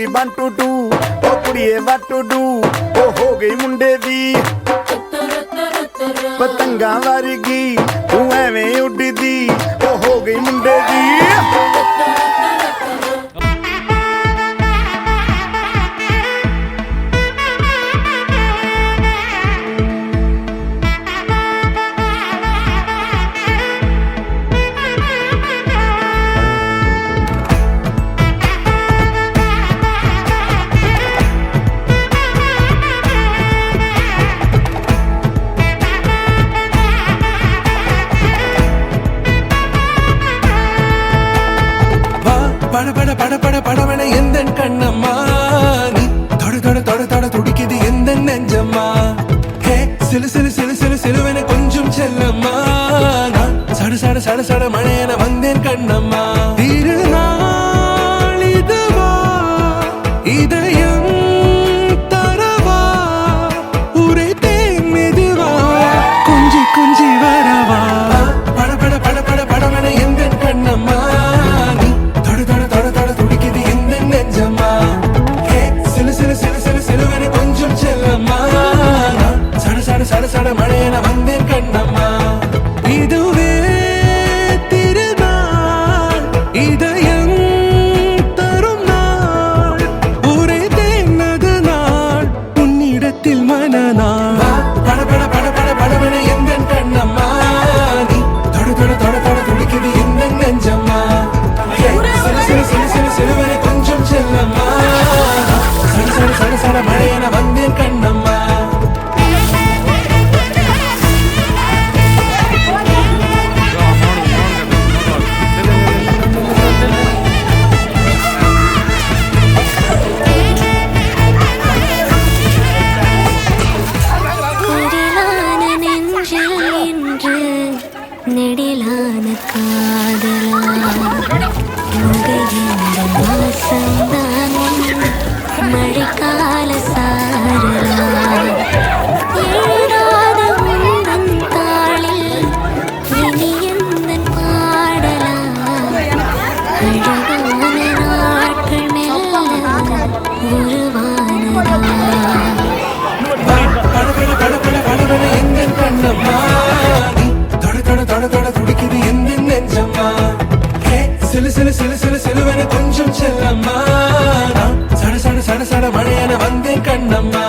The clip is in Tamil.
1 2 2 ओ कुड़िए what to do ओ हो गई मुंडे दी पतंगा वर्गी तू एवें उड़दी ओ हो गई मुंडे दी பட பட பட படவன எந்த கண்ணம்மா நீ தொட தொட தொட தொட துடிக்குது எந்த நெஞ்சம்மா ஹே சிலு சிலு சிலு சிலு சிலுவன கொஞ்சம் செல்லம்மா நான் சட சட சட சட மழையன வந்தேன் கண்ணம்மா திருநாள் இதுவா இதயம் தரவா ஊரே தேன் மெதுவா கொஞ்சி கொஞ்சி வரவா பட பட பட பட படவன எந்த கண்ணம்மா சட சட மழையன வந்தேன் கண்ணம்மா இதுவே திருநாள் இதயம் தரும் நாள் ஒரே தேனது நாள் உன்னிடத்தில் மனநாள் பட பட பட பட படவன எந்த கண்ணம்மா நீ தொட தொட தொட தொட துடிக்குது எந்த நெஞ்சம்மா சில சில சில சில சிலுவன கொஞ்சம் செல்லம்மா சட சட சட சட மழையன வந்தேன் கண்ணம்மா நெடிலான காதலா மழைக்கால சாரலா எழுதாத உந்தன் தாளில் இனி எந்தன் பாடலா அழகான நாட்கள் மெல்ல உருவானதா துடிக்குது எந்த நெஞ்சம்மா சிலு சிலு சிலு சிலு சிலுவன கொஞ்சம் செல்லம்மா சட சட சட சட மழையன வந்தேன் கண்ணம்மா